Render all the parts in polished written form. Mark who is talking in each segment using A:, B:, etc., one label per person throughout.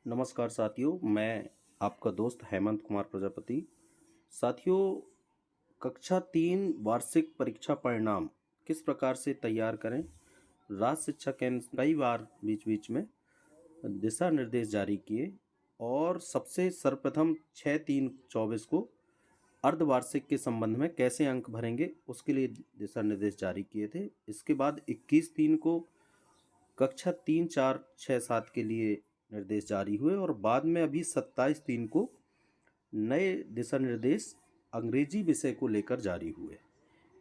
A: नमस्कार साथियों, मैं आपका दोस्त हेमंत कुमार प्रजापति। साथियों, कक्षा 3 वार्षिक परीक्षा परिणाम किस प्रकार से तैयार करें? राज्य शिक्षा केंद्र कई बार बीच-बीच में दिशा निर्देश जारी किए और सबसे सर्वप्रथम 6/3/24 को अर्धवार्षिक के संबंध में कैसे अंक भरेंगे, उसके लिए दिशा निर्देश जारी किए थे। इसके बाद 21/3 को कक्षा 3, 4, 6, 7 के लिए निर्देश जारी हुए और बाद में अभी 27/3 को नए दिशा निर्देश अंग्रेजी विषय को लेकर जारी हुए।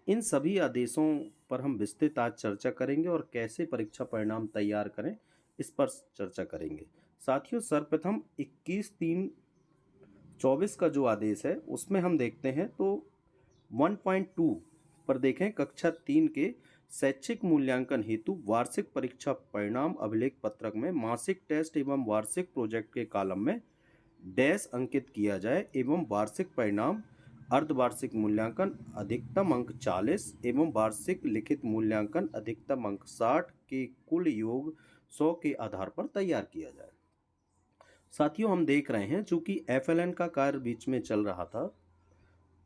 A: इन सभी आदेशों पर हम विस्तृत आज चर्चा करेंगे और कैसे परीक्षा परिणाम तैयार करें, इस पर चर्चा करेंगे। साथियों, सर्वप्रथम 21/3/24 का जो आदेश है उसमें हम देखते हैं तो 1.2 पर देखें, कक्षा 3 के शैक्षिक मूल्यांकन हेतु वार्षिक परीक्षा परिणाम अभिलेख पत्रक में मासिक टेस्ट एवं वार्षिक प्रोजेक्ट के कॉलम में डैश अंकित किया जाए एवं वार्षिक परिणाम अर्धवार्षिक मूल्यांकन अधिकतम अंक 40 एवं वार्षिक लिखित मूल्यांकन अधिकतम अंक 60 के कुल योग 100 के आधार पर तैयार किया जाए। साथियों, हम देख रहे हैं चूंकि एफएलएन का कार्य बीच में चल रहा था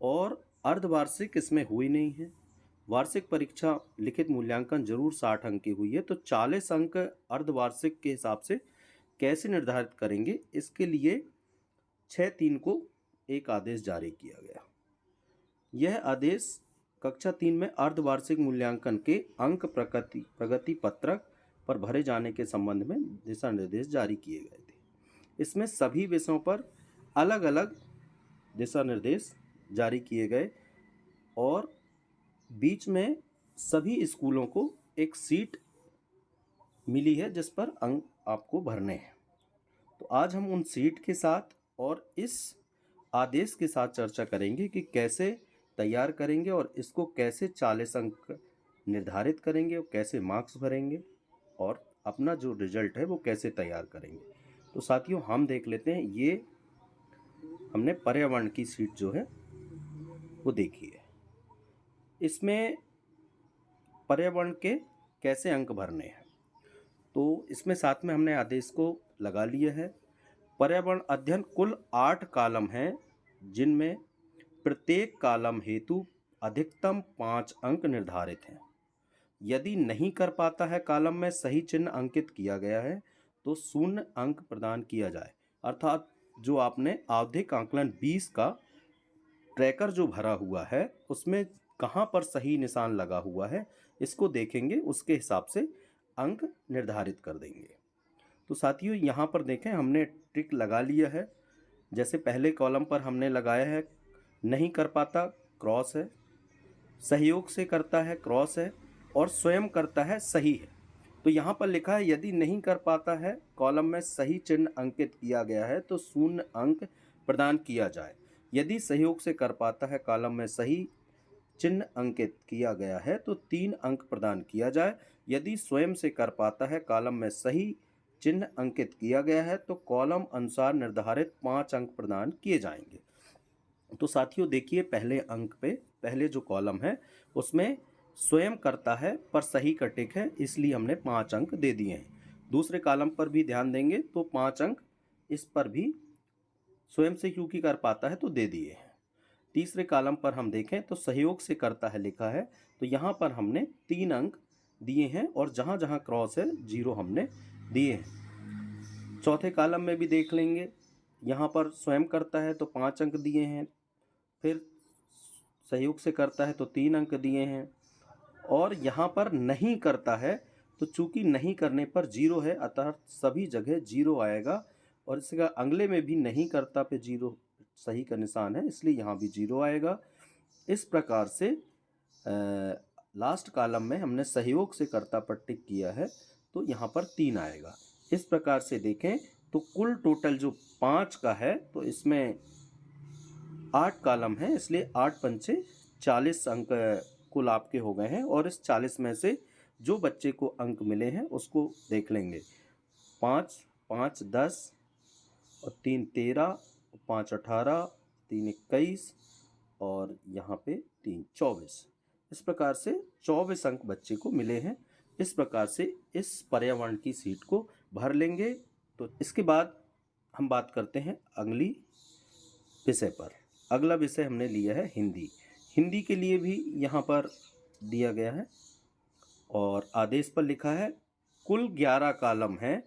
A: और अर्धवार्षिक इसमें हुई नहीं है। वार्षिक परीक्षा लिखित मूल्यांकन जरूर 60 अंक की हुई है, तो 40 अंक अर्धवार्षिक के हिसाब से कैसे निर्धारित करेंगे, इसके लिए 6/3 को एक आदेश जारी किया गया। यह आदेश कक्षा 3 में अर्धवार्षिक मूल्यांकन के अंक प्रगति पत्रक पर भरे जाने के संबंध में दिशा निर्देश जारी किए गए थे। इसमें सभी विषयों पर अलग अलग दिशा निर्देश जारी किए गए और बीच में सभी स्कूलों को एक सीट मिली है जिस पर अंक आपको भरने हैं। तो आज हम उन सीट के साथ और इस आदेश के साथ चर्चा करेंगे कि कैसे तैयार करेंगे और इसको कैसे 40 अंक निर्धारित करेंगे और कैसे मार्क्स भरेंगे और अपना जो रिजल्ट है वो कैसे तैयार करेंगे। तो साथियों, हम देख लेते हैं, ये हमने पर्यावरण की सीट जो है वो देखी है। इसमें पर्यावरण के कैसे अंक भरने हैं, तो इसमें साथ में हमने आदेश को लगा लिया है। पर्यावरण अध्ययन कुल 8 कॉलम हैं, जिनमें प्रत्येक कॉलम हेतु अधिकतम 5 अंक निर्धारित हैं। यदि नहीं कर पाता है कॉलम में सही चिन्ह अंकित किया गया है तो 0 अंक प्रदान किया जाए। अर्थात जो आपने आवधिक आकलन 20 का ट्रैकर जो भरा हुआ है उसमें कहाँ पर सही निशान लगा हुआ है इसको देखेंगे, उसके हिसाब से अंक निर्धारित कर देंगे। तो साथियों, यहाँ पर देखें, हमने टिक लगा लिया है। जैसे पहले कॉलम पर हमने लगाया है नहीं कर पाता, क्रॉस है, सहयोग से करता है, क्रॉस है, और स्वयं करता है, सही है। तो यहाँ पर लिखा है यदि नहीं कर पाता है कॉलम में सही चिन्ह अंकित किया गया है तो 0 अंक प्रदान किया जाए। यदि सहयोग से कर पाता है कॉलम में सही चिन्ह अंकित किया गया है तो 3 अंक प्रदान किया जाए। यदि स्वयं से कर पाता है कॉलम में सही चिन्ह अंकित किया गया है तो कॉलम अनुसार निर्धारित 5 अंक प्रदान किए जाएंगे। तो साथियों देखिए, पहले अंक पे पहले जो कॉलम है उसमें स्वयं करता है पर सही का टिक है, इसलिए हमने 5 अंक दे दिए हैं। दूसरे कॉलम पर भी ध्यान देंगे तो 5 अंक इस पर भी स्वयं से क्योंकि कर पाता है तो दे दिए हैं। तीसरे कॉलम पर हम देखें तो सहयोग से करता है लिखा है, तो यहाँ पर हमने 3 अंक दिए हैं और जहाँ जहाँ क्रॉस है 0 हमने दिए हैं। चौथे कॉलम में भी देख लेंगे, यहाँ पर स्वयं करता है तो 5 अंक दिए हैं, फिर सहयोग से करता है तो 3 अंक दिए हैं, और यहाँ पर नहीं करता है तो चूंकि नहीं करने पर 0 है अतः सभी जगह 0 आएगा, और इसका अगले में भी नहीं करता पे 0 सही का निशान है, इसलिए यहाँ भी 0 आएगा। इस प्रकार से लास्ट कॉलम में हमने सहयोग से कर्ता पर टिक किया है तो यहाँ पर 3 आएगा। इस प्रकार से देखें तो कुल टोटल जो 5 का है तो इसमें 8 कॉलम है, इसलिए 8 पंचे 40 अंक कुल आपके हो गए हैं। और इस 40 में से जो बच्चे को अंक मिले हैं उसको देख लेंगे। 5 5 10 और 3 13, 5 18, 3 21 और यहाँ पे 3 24। इस प्रकार से 24 अंक बच्चे को मिले हैं। इस प्रकार से इस पर्यावरण की सीट को भर लेंगे। तो इसके बाद हम बात करते हैं अगली विषय पर। अगला विषय हमने लिया है हिंदी। हिंदी के लिए भी यहाँ पर दिया गया है और आदेश पर लिखा है कुल 11 कॉलम हैं।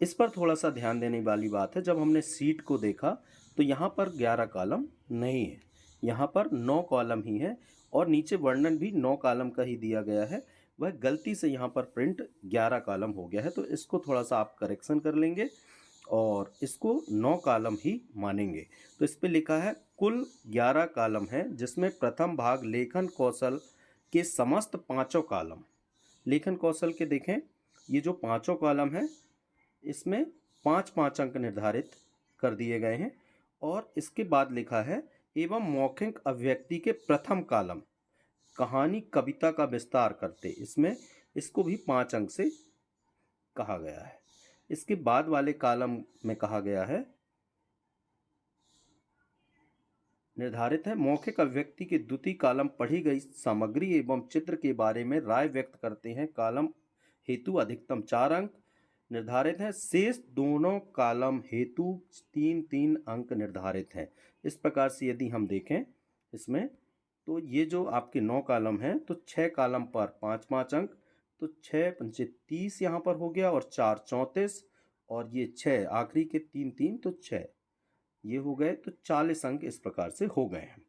A: इस पर थोड़ा सा ध्यान देने वाली बात है, जब हमने सीट को देखा तो यहाँ पर 11 कॉलम नहीं है, यहाँ पर 9 कॉलम ही है और नीचे वर्णन भी 9 कॉलम का ही दिया गया है। वह गलती से यहाँ पर प्रिंट 11 कॉलम हो गया है, तो इसको थोड़ा सा आप करेक्शन कर लेंगे और इसको 9 कॉलम ही मानेंगे। तो इस पे लिखा है कुल 11 कॉलम हैं, जिसमें प्रथम भाग लेखन कौशल के समस्त पाँचों कॉलम। लेखन कौशल के देखें, ये जो पाँचों कॉलम हैं इसमें 5-5 अंक निर्धारित कर दिए गए हैं। और इसके बाद लिखा है एवं मौखिक अभिव्यक्ति के प्रथम कॉलम कहानी कविता का विस्तार करते, इसमें इसको भी 5 अंक से कहा गया है। इसके बाद वाले कॉलम में कहा गया है निर्धारित है मौखिक अभिव्यक्ति के द्वितीय कॉलम पढ़ी गई सामग्री एवं चित्र के बारे में राय व्यक्त करते हैं, कॉलम हेतु अधिकतम 4 अंक निर्धारित है। शेष दोनों कॉलम हेतु 3-3 अंक निर्धारित हैं। इस प्रकार से यदि हम देखें इसमें, तो ये जो आपके 9 कॉलम हैं तो 6 कॉलम पर 5-5 अंक, तो 6 पंचे 30 यहाँ पर हो गया और 4 34 और ये 6 आखिरी के 3-3 तो 6 ये हो गए, तो 40 अंक इस प्रकार से हो गए हैं।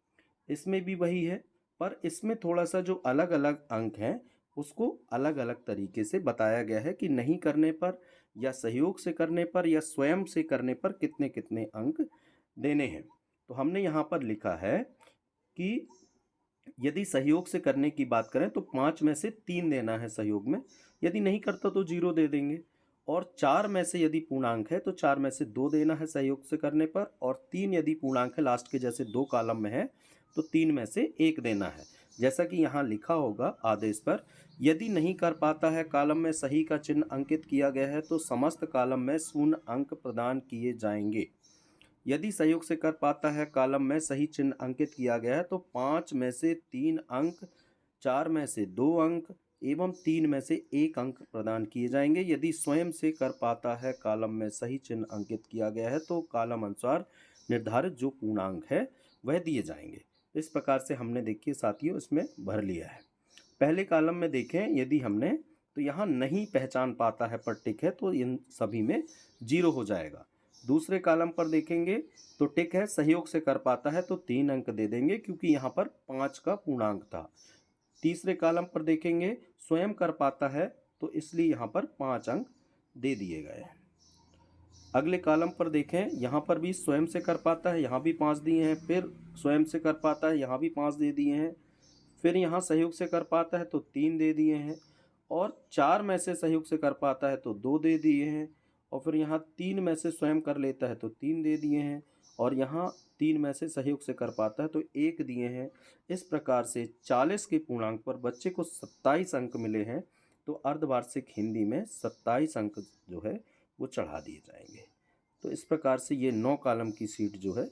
A: इसमें भी वही है, पर इसमें थोड़ा सा जो अलग अलग अंक हैं उसको अलग अलग तरीके से बताया गया है कि नहीं करने पर या सहयोग से करने पर या स्वयं से करने पर कितने कितने अंक देने हैं। तो हमने यहाँ पर लिखा है कि यदि सहयोग से करने की बात करें तो 5 में से 3 देना है सहयोग में, यदि नहीं करता तो 0 दे देंगे। और 4 में से यदि पूर्णांक है तो 4 में से 2 देना है सहयोग से करने पर, और 3 यदि पूर्णांक है लास्ट के जैसे 2 कॉलम में है तो 3 में से 1 देना है। जैसा कि यहाँ लिखा होगा आदेश पर, यदि नहीं कर पाता है कॉलम में सही का चिन्ह अंकित किया गया है तो समस्त कॉलम में 0 अंक प्रदान किए जाएंगे। यदि सहयोग से कर पाता है कॉलम में सही चिन्ह अंकित किया गया है तो 5 में से 3 अंक, 4 में से 2 अंक एवं 3 में से 1 अंक प्रदान किए जाएंगे। यदि स्वयं से कर पाता है कॉलम में सही चिन्ह अंकित किया गया है तो कॉलम अनुसार निर्धारित जो पूर्णांक है वह दिए जाएंगे। इस प्रकार से हमने देखिए साथियों इसमें भर लिया है। पहले कॉलम में देखें यदि हमने, तो यहाँ नहीं पहचान पाता है पर टिक है तो इन सभी में 0 हो जाएगा। दूसरे कॉलम पर देखेंगे तो टिक है, सहयोग से कर पाता है तो 3 अंक दे देंगे क्योंकि यहाँ पर 5 का पूर्णांक था। तीसरे कॉलम पर देखेंगे स्वयं कर पाता है तो इसलिए यहाँ पर 5 अंक दे दिए गए हैं। अगले कॉलम पर देखें, यहाँ पर भी स्वयं से कर पाता है, यहाँ भी 5 दिए हैं, फिर स्वयं से कर पाता है, यहाँ भी 5 दे दिए हैं, फिर यहाँ सहयोग से कर पाता है तो 3 दे दिए हैं, और 4 में से सहयोग से कर पाता है तो 2 दे दिए हैं, और फिर यहाँ 3 में से स्वयं कर लेता है तो 3 दे दिए हैं, और यहाँ 3 में से सहयोग से कर पाता है तो 1 दिए हैं। इस प्रकार से 40 के पूर्णांक पर बच्चे को 27 अंक मिले हैं, तो अर्धवार्षिक हिंदी में 27 अंक जो है वो चढ़ा दिए जाएंगे। तो इस प्रकार से ये 9 कॉलम की सीट जो है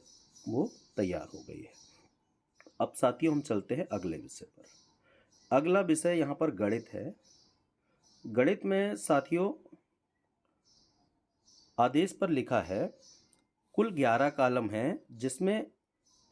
A: वो तैयार हो गई है। अब साथियों हम चलते हैं अगले विषय पर। अगला विषय यहाँ पर गणित है। गणित में साथियों आदेश पर लिखा है कुल 11 कॉलम हैं, जिसमें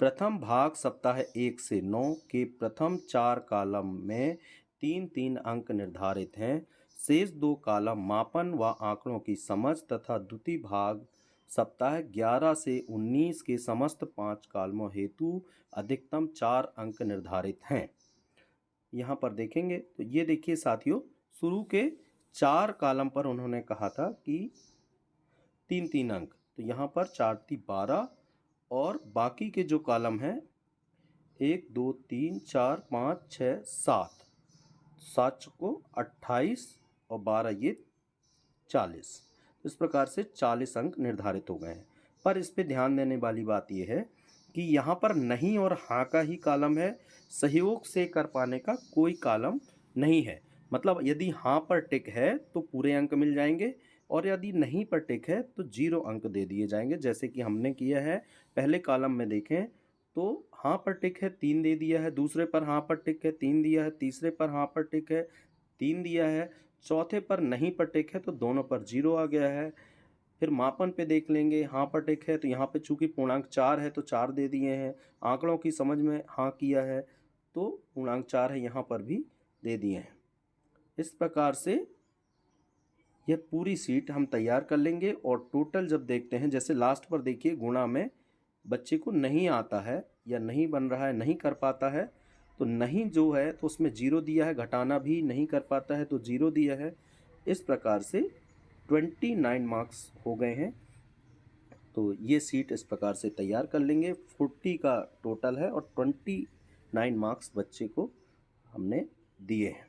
A: प्रथम भाग सप्ताह 1 से 9 के प्रथम 4 कॉलम में 3-3 अंक निर्धारित हैं। शेष 2 कॉलम मापन व आंकड़ों की समझ तथा द्वितीय भाग सप्ताह 11 से 19 के समस्त 5 कॉलमों हेतु अधिकतम 4 अंक निर्धारित हैं। यहाँ पर देखेंगे तो ये देखिए साथियों, शुरू के 4 कॉलम पर उन्होंने कहा था कि 3-3 अंक, तो यहाँ पर 4×3=12 और बाकी के जो कॉलम हैं 1 2 3 4 5 6 7, 7 को 28 और 12 ये 40। इस प्रकार से 40 अंक निर्धारित हो गए हैं। पर इस पे ध्यान देने वाली बात यह है कि यहाँ पर नहीं और हाँ का ही कॉलम है, सहयोग से कर पाने का कोई कॉलम नहीं है। मतलब यदि हाँ पर टिक है तो पूरे अंक मिल जाएंगे, और यदि नहीं पर टिक है तो 0 अंक दे दिए जाएंगे, जैसे कि हमने किया है। पहले कॉलम में देखें तो हाँ पर टिक है 3 दे दिया है, दूसरे पर हाँ पर टिक है 3 दिया है, तीसरे पर हाँ पर टिक है 3 दिया है, चौथे पर नहीं पर टिक है तो दोनों पर 0 आ गया है। फिर मापन पे देख लेंगे, हाँ पर टिक है तो यहाँ पे चूंकि पूर्णांक 4 है तो 4 दे दिए हैं। आंकड़ों की समझ में हाँ किया है तो पूर्णांक 4 है, यहाँ पर भी दे दिए हैं। इस प्रकार से यह पूरी सीट हम तैयार कर लेंगे और टोटल जब देखते हैं, जैसे लास्ट पर देखिए गुणा में बच्चे को नहीं आता है या नहीं बन रहा है, नहीं कर पाता है, तो नहीं जो है तो उसमें 0 दिया है, घटाना भी नहीं कर पाता है तो 0 दिया है। इस प्रकार से 29 मार्क्स हो गए हैं। तो ये सीट इस प्रकार से तैयार कर लेंगे। 40 का टोटल है और 29 मार्क्स बच्चे को हमने दिए हैं।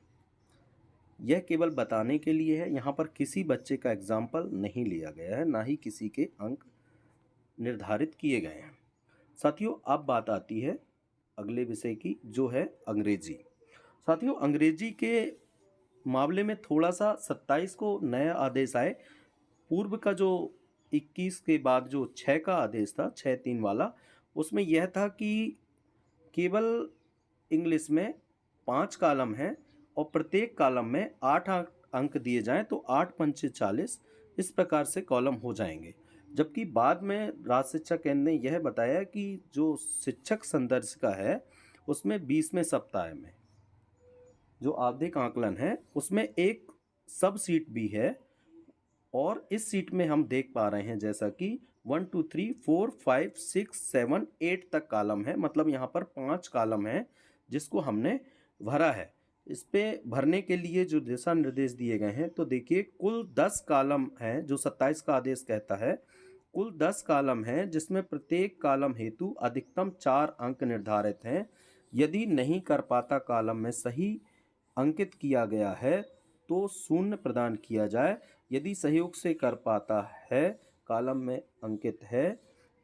A: यह केवल बताने के लिए है, यहाँ पर किसी बच्चे का एग्जाम्पल नहीं लिया गया है, ना ही किसी के अंक निर्धारित किए गए हैं। साथियों, अब बात आती है अगले विषय की, जो है अंग्रेजी। साथियों, अंग्रेजी के मामले में थोड़ा सा 27 को नया आदेश आए। पूर्व का जो 21 के बाद जो 6 का आदेश था, 6-3 वाला, उसमें यह था कि केवल इंग्लिश में 5 कॉलम हैं और प्रत्येक कॉलम में 8 अंक दिए जाएं तो 8 पंचे 40 इस प्रकार से कॉलम हो जाएंगे। जबकि बाद में राज्य शिक्षा केंद्र ने यह बताया कि जो शिक्षक संदर्शिका है उसमें 20वें सप्ताह में जो आवधिक आकलन है उसमें एक सब सीट भी है और इस सीट में हम देख पा रहे हैं जैसा कि 1 2 3 4 5 6 7 8 तक कॉलम है, मतलब यहाँ पर 5 कॉलम है जिसको हमने भरा है। इस पे भरने के लिए जो दिशा निर्देश दिए गए हैं, तो देखिए कुल 10 कॉलम हैं जो 27 का आदेश कहता है। कुल 10 कॉलम हैं जिसमें प्रत्येक कॉलम हेतु अधिकतम 4 अंक निर्धारित हैं। यदि नहीं कर पाता कॉलम में सही अंकित किया गया है तो 0 प्रदान किया जाए। यदि सहयोग से कर पाता है कॉलम में अंकित है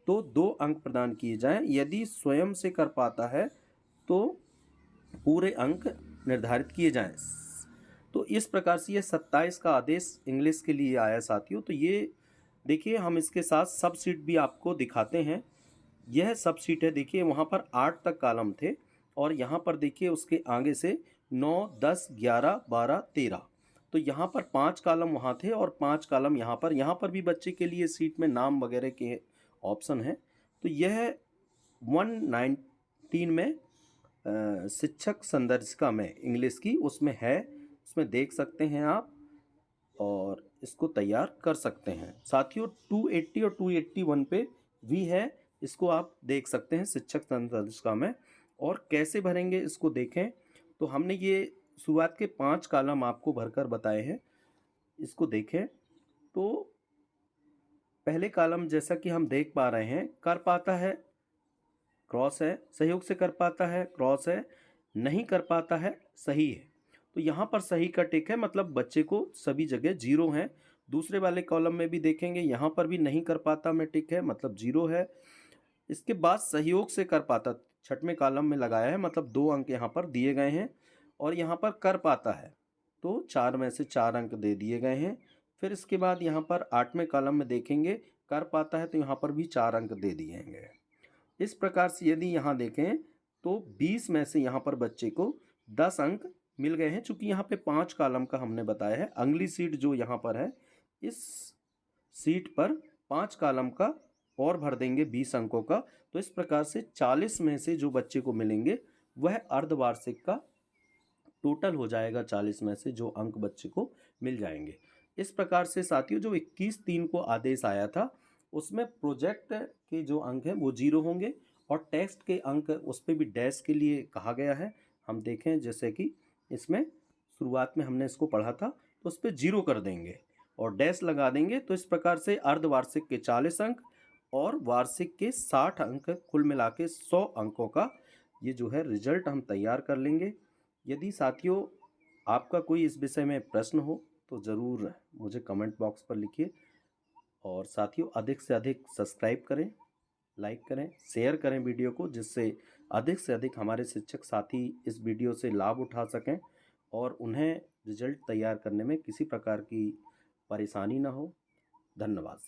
A: तो 2 अंक प्रदान किए जाएं। यदि स्वयं से कर पाता है तो पूरे अंक निर्धारित किए जाएं। तो इस प्रकार से ये 27 का आदेश इंग्लिश के लिए आया साथियों। तो ये देखिए, हम इसके साथ सब सीट भी आपको दिखाते हैं। यह सब सीट है, देखिए वहाँ पर 8 तक कॉलम थे और यहाँ पर देखिए उसके आगे से 9 10 11 12 13, तो यहाँ पर 5 कॉलम वहाँ थे और 5 कॉलम यहाँ पर भी बच्चे के लिए सीट में नाम वगैरह के ऑप्शन है। तो यह 119 में शिक्षक संदर्शिका में इंग्लिश की उसमें है, उसमें देख सकते हैं आप और इसको तैयार कर सकते हैं। साथियों, 280 और 281 पे भी है, इसको आप देख सकते हैं शिक्षक संदर्शिका में। और कैसे भरेंगे इसको देखें तो हमने ये शुरुआत के 5 कॉलम आपको भरकर बताए हैं। इसको देखें तो पहले कॉलम जैसा कि हम देख पा रहे हैं, कर पाता है क्रॉस है, सहयोग से कर पाता है क्रॉस है, नहीं कर पाता है सही है। तो यहाँ पर सही का टिक है, मतलब बच्चे को सभी जगह 0 है। दूसरे वाले कॉलम में भी देखेंगे, यहाँ पर भी नहीं कर पाता में टिक है, मतलब 0 है। इसके बाद सहयोग से कर पाता 6वें कॉलम में लगाया है, मतलब 2 अंक यहाँ पर दिए गए हैं। और यहाँ पर कर पाता है तो 4 में से 4 अंक दे दिए गए हैं। फिर इसके बाद यहाँ पर 8वें कॉलम में देखेंगे, कर पाता है तो यहाँ पर भी 4 अंक दे दिए गए। इस प्रकार से यदि यहाँ देखें तो 20 में से यहाँ पर बच्चे को 10 अंक मिल गए हैं। चूंकि यहाँ पे 5 कॉलम का हमने बताया है, अगली सीट जो यहाँ पर है इस सीट पर 5 कॉलम का और भर देंगे 20 अंकों का। तो इस प्रकार से 40 में से जो बच्चे को मिलेंगे वह अर्धवार्षिक का टोटल हो जाएगा। 40 में से जो अंक बच्चे को मिल जाएंगे। इस प्रकार से साथियों, जो 21-3 को आदेश आया था उसमें प्रोजेक्ट के जो अंक हैं वो 0 होंगे और टेक्स्ट के अंक उस पर भी डैश के लिए कहा गया है। हम देखें जैसे कि इसमें शुरुआत में हमने इसको पढ़ा था तो उस पर 0 कर देंगे और डैश लगा देंगे। तो इस प्रकार से अर्धवार्षिक के 40 अंक और वार्षिक के 60 अंक, कुल मिला के 100 अंकों का ये जो है रिजल्ट हम तैयार कर लेंगे। यदि साथियों आपका कोई इस विषय में प्रश्न हो तो ज़रूर मुझे कमेंट बॉक्स पर लिखिए। और साथियों, अधिक से अधिक सब्सक्राइब करें, लाइक करें, शेयर करें वीडियो को, जिससे अधिक से अधिक हमारे शिक्षक साथी इस वीडियो से लाभ उठा सकें और उन्हें रिजल्ट तैयार करने में किसी प्रकार की परेशानी ना हो। धन्यवाद।